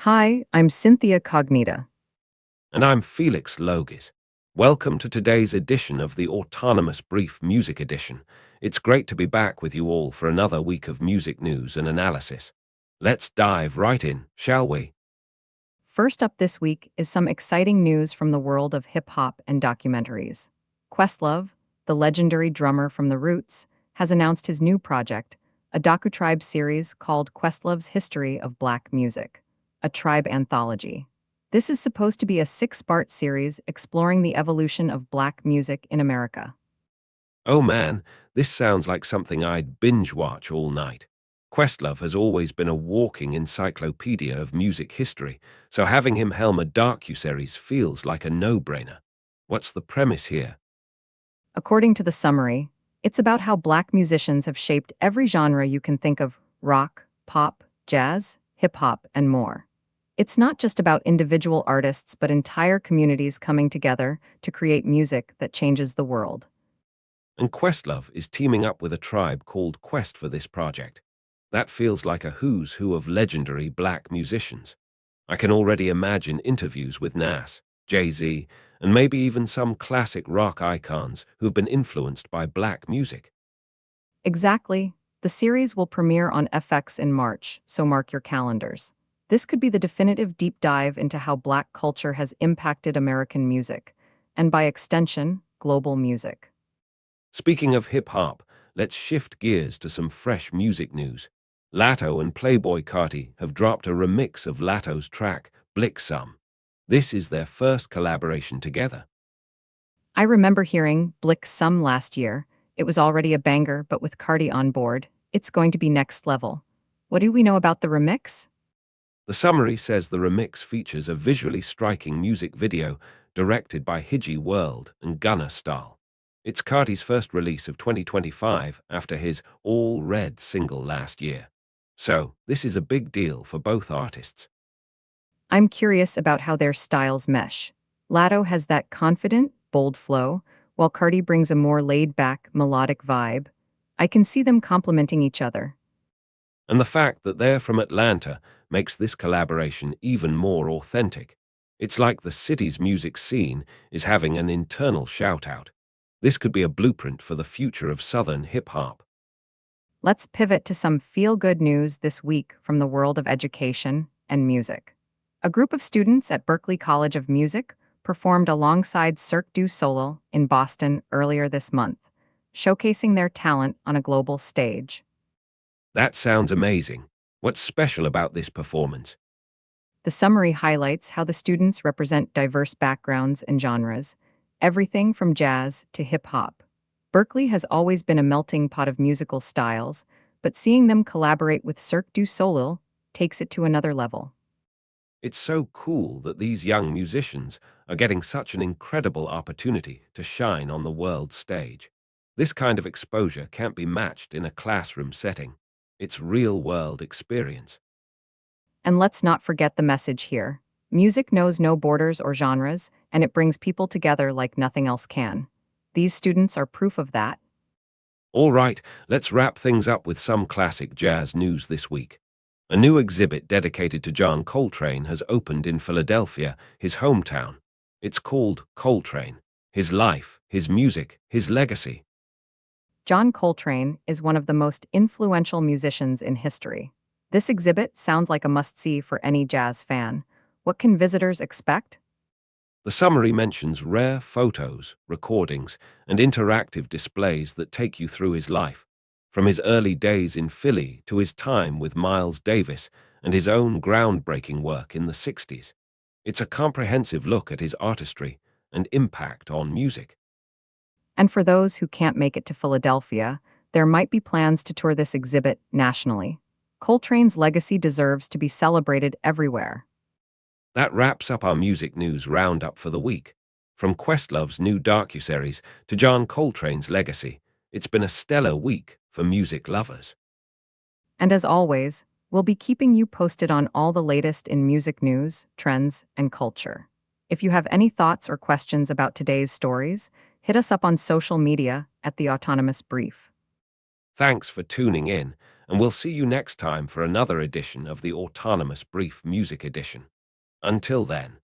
Hi, I'm Synthia Cognita. And I'm Felix Logis. Welcome to today's edition of the Autonomous Brief Music Edition. It's great to be back with you all for another week of music news and analysis. Let's dive right in, shall we? First up this week is some exciting news from the world of hip hop and documentaries. Questlove, the legendary drummer from The Roots, has announced his new project, a docu-tribe series called Questlove's History of Black Music, a tribe anthology. This is supposed to be a six-part series exploring the evolution of Black music in America. Oh man, this sounds like something I'd binge watch all night. Questlove has always been a walking encyclopedia of music history, so having him helm a docuseries feels like a no-brainer. What's the premise here? According to the summary, it's about how Black musicians have shaped every genre you can think of: rock, pop, jazz, hip hop, and more. It's not just about individual artists but entire communities coming together to create music that changes the world. And Questlove is teaming up with a tribe called Quest for this project. That feels like a who's who of legendary black musicians. I can already imagine interviews with Nas, Jay-Z, and maybe even some classic rock icons who've been influenced by black music. Exactly. The series will premiere on FX in March, so mark your calendars. This could be the definitive deep dive into how Black culture has impacted American music, and by extension, global music. Speaking of hip-hop, let's shift gears to some fresh music news. Lato and Playboy Carti have dropped a remix of Lato's track, Blick Some. This is their first collaboration together. I remember hearing Blick Some last year. It was already a banger, but with Cardi on board, it's going to be next level. What do we know about the remix? The summary says the remix features a visually striking music video directed by Hiji World and Gunna Style. It's Carti's first release of 2025 after his All Red single last year. So, this is a big deal for both artists. I'm curious about how their styles mesh. Lato has that confident, bold flow, while Cardi brings a more laid-back, melodic vibe. I can see them complementing each other. And the fact that they're from Atlanta makes this collaboration even more authentic. It's like the city's music scene is having an internal shout-out. This could be a blueprint for the future of Southern hip-hop. Let's pivot to some feel-good news this week from the world of education and music. A group of students at Berklee College of Music performed alongside Cirque du Soleil in Boston earlier this month, showcasing their talent on a global stage. That sounds amazing. What's special about this performance? The summary highlights how the students represent diverse backgrounds and genres, everything from jazz to hip hop. Berkeley has always been a melting pot of musical styles, but seeing them collaborate with Cirque du Soleil takes it to another level. It's so cool that these young musicians are getting such an incredible opportunity to shine on the world stage. This kind of exposure can't be matched in a classroom setting. It's real-world experience. And let's not forget the message here. Music knows no borders or genres, and it brings people together like nothing else can. These students are proof of that. All right, let's wrap things up with some classic jazz news this week. A new exhibit dedicated to John Coltrane has opened in Philadelphia, his hometown. It's called Coltrane: His Life, His Music, His Legacy. John Coltrane is one of the most influential musicians in history. This exhibit sounds like a must-see for any jazz fan. What can visitors expect? The summary mentions rare photos, recordings, and interactive displays that take you through his life, from his early days in Philly to his time with Miles Davis and his own groundbreaking work in the 60s. It's a comprehensive look at his artistry and impact on music. And for those who can't make it to Philadelphia, there might be plans to tour this exhibit nationally. Coltrane's legacy deserves to be celebrated everywhere. That wraps up our music news roundup for the week. From Questlove's new docuseries to John Coltrane's legacy, it's been a stellar week for music lovers. And as always, we'll be keeping you posted on all the latest in music news, trends, and culture. If you have any thoughts or questions about today's stories, hit us up on social media at The Autonomous Brief. Thanks for tuning in, and we'll see you next time for another edition of the Autonomous Brief Music Edition. Until then.